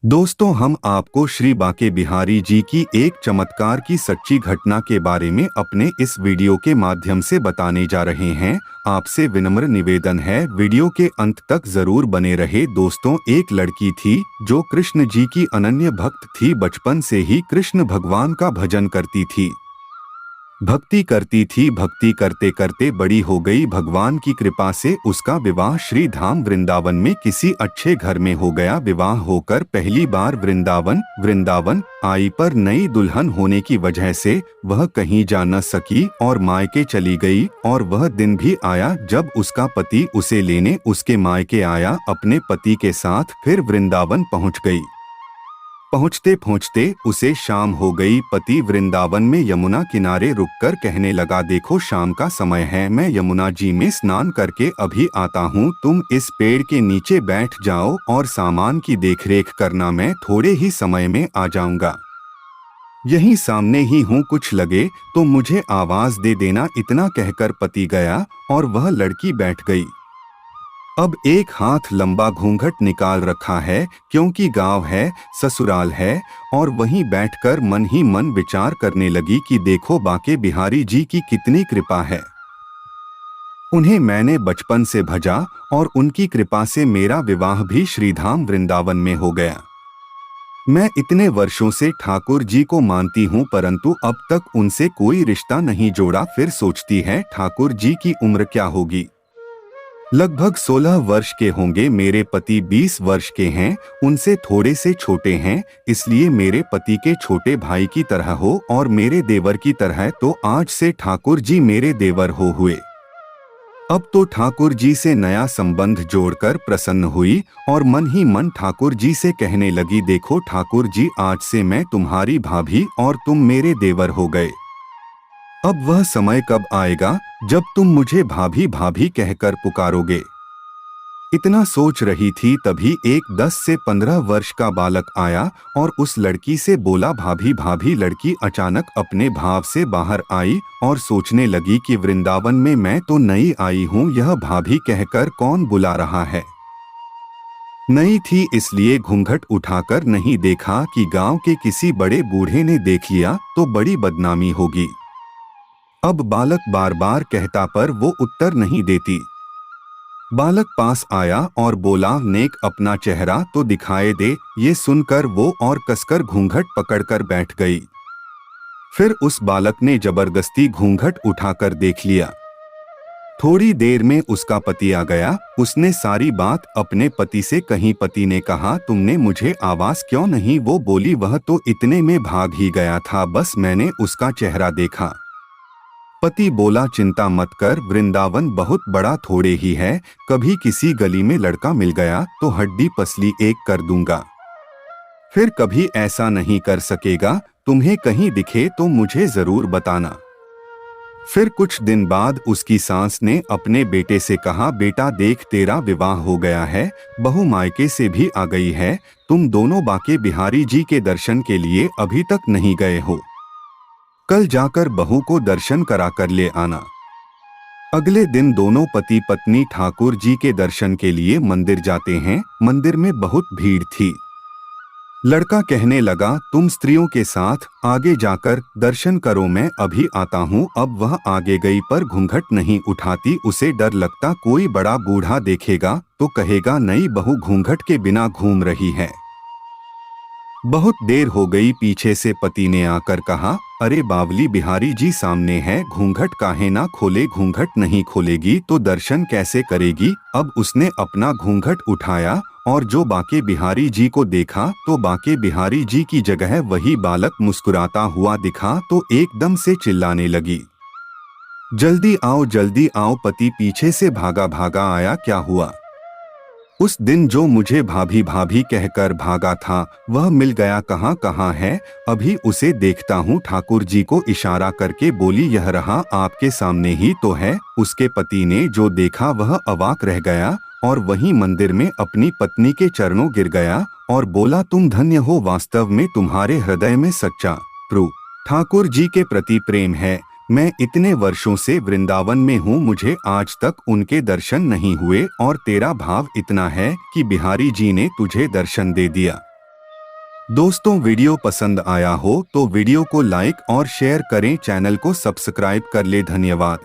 दोस्तों, हम आपको श्री बांके बिहारी जी की एक चमत्कार की सच्ची घटना के बारे में अपने इस वीडियो के माध्यम से बताने जा रहे हैं। आपसे विनम्र निवेदन है, वीडियो के अंत तक जरूर बने रहे। दोस्तों, एक लड़की थी जो कृष्ण जी की अनन्य भक्त थी। बचपन से ही कृष्ण भगवान का भजन करती थी, भक्ति करते करते बड़ी हो गई। भगवान की कृपा से उसका विवाह श्री धाम वृंदावन में किसी अच्छे घर में हो गया। विवाह होकर पहली बार वृंदावन आई, पर नई दुल्हन होने की वजह से वह कहीं जा न सकी और मायके चली गई। और वह दिन भी आया जब उसका पति उसे लेने उसके मायके आया। अपने पति के साथ फिर वृंदावन पहुंच गई। पहुंचते पहुंचते उसे शाम हो गई। पति वृंदावन में यमुना किनारे रुककर कहने लगा, देखो शाम का समय है, मैं यमुना जी में स्नान करके अभी आता हूँ। तुम इस पेड़ के नीचे बैठ जाओ और सामान की देखरेख करना, मैं थोड़े ही समय में आ जाऊंगा। यहीं सामने ही हूँ, कुछ लगे तो मुझे आवाज दे देना। इतना कहकर पति गया और वह लड़की बैठ गई। अब एक हाथ लंबा घूंघट निकाल रखा है, क्योंकि गांव है, ससुराल है, और वहीं बैठकर मन ही मन विचार करने लगी कि देखो बांके बिहारी जी की कितनी कृपा है। उन्हें मैंने बचपन से भजा और उनकी कृपा से मेरा विवाह भी श्रीधाम वृंदावन में हो गया। मैं इतने वर्षों से ठाकुर जी को मानती हूँ, परंतु अब तक उनसे कोई रिश्ता नहीं जोड़ा। फिर सोचती है, ठाकुर जी की उम्र क्या होगी, लगभग 16 वर्ष के होंगे। मेरे पति 20 वर्ष के हैं, उनसे थोड़े से छोटे हैं, इसलिए मेरे पति के छोटे भाई की तरह हो और मेरे देवर की तरह। तो आज से ठाकुर जी मेरे देवर हो हुए। अब तो ठाकुर जी से नया संबंध जोड़कर प्रसन्न हुई और मन ही मन ठाकुर जी से कहने लगी, देखो ठाकुर जी, आज से मैं तुम्हारी भाभी और तुम मेरे देवर हो गए। अब वह समय कब आएगा जब तुम मुझे भाभी भाभी कहकर पुकारोगे। इतना सोच रही थी, तभी एक 10 से 15 वर्ष का बालक आया और उस लड़की से बोला, भाभी भाभी। लड़की अचानक अपने भाव से बाहर आई और सोचने लगी कि वृंदावन में मैं तो नई आई हूँ, यह भाभी कहकर कौन बुला रहा है। नई थी इसलिए घूंघट उठाकर नहीं देखा कि गांव के किसी बड़े बूढ़े ने देख लिया तो बड़ी बदनामी होगी। अब बालक बार बार कहता पर वो उत्तर नहीं देती। बालक पास आया और बोला, नेक अपना चेहरा तो दिखाए दे। ये सुनकर वो और कसकर घूंघट पकड़कर बैठ गई। फिर उस बालक ने जबरदस्ती घूंघट उठाकर देख लिया। थोड़ी देर में उसका पति आ गया। उसने सारी बात अपने पति से कही। पति ने कहा, तुमने मुझे आवाज क्यों नहीं? वो बोली, वह तो इतने में भाग ही गया था, बस मैंने उसका चेहरा देखा। पति बोला, चिंता मत कर, वृंदावन बहुत बड़ा थोड़े ही है, कभी किसी गली में लड़का मिल गया तो हड्डी पसली एक कर दूंगा। फिर कभी ऐसा नहीं कर सकेगा। तुम्हें कहीं दिखे तो मुझे जरूर बताना। फिर कुछ दिन बाद उसकी सास ने अपने बेटे से कहा, बेटा देख, तेरा विवाह हो गया है, बहू मायके से भी आ गई है, तुम दोनों बांके बिहारी जी के दर्शन के लिए अभी तक नहीं गए हो, कल जाकर बहू को दर्शन करा कर ले आना। अगले दिन दोनों पति पत्नी ठाकुर जी के दर्शन के लिए मंदिर जाते हैं। मंदिर में बहुत भीड़ थी। लड़का कहने लगा, तुम स्त्रियों के साथ आगे जाकर दर्शन करो, मैं अभी आता हूँ। अब वह आगे गई पर घूंघट नहीं उठाती। उसे डर लगता कोई बड़ा बूढ़ा देखेगा तो कहेगा, नई बहू घूंघट के बिना घूम रही है। बहुत देर हो गई। पीछे से पति ने आकर कहा, अरे बावली, बिहारी जी सामने है, घूंघट काहे ना खोले? घूंघट नहीं खोलेगी तो दर्शन कैसे करेगी? अब उसने अपना घूंघट उठाया और जो बांके बिहारी जी को देखा तो बांके बिहारी जी की जगह वही बालक मुस्कुराता हुआ दिखा तो एकदम से चिल्लाने लगी, जल्दी आओ। पति पीछे से भागा भागा आया। क्या हुआ? उस दिन जो मुझे भाभी भाभी कहकर भागा था वह मिल गया। कहाँ है? अभी उसे देखता हूँ। ठाकुर जी को इशारा करके बोली, यह रहा, आपके सामने ही तो है। उसके पति ने जो देखा वह अवाक रह गया और वहीं मंदिर में अपनी पत्नी के चरणों गिर गया और बोला, तुम धन्य हो, वास्तव में तुम्हारे हृदय में सच्चा प्रभु ठाकुर जी के प्रति प्रेम है। मैं इतने वर्षों से वृंदावन में हूँ, मुझे आज तक उनके दर्शन नहीं हुए और तेरा भाव इतना है कि बिहारी जी ने तुझे दर्शन दे दिया। दोस्तों वीडियो पसंद आया हो तो वीडियो को लाइक और शेयर करें, चैनल को सब्सक्राइब कर ले। धन्यवाद।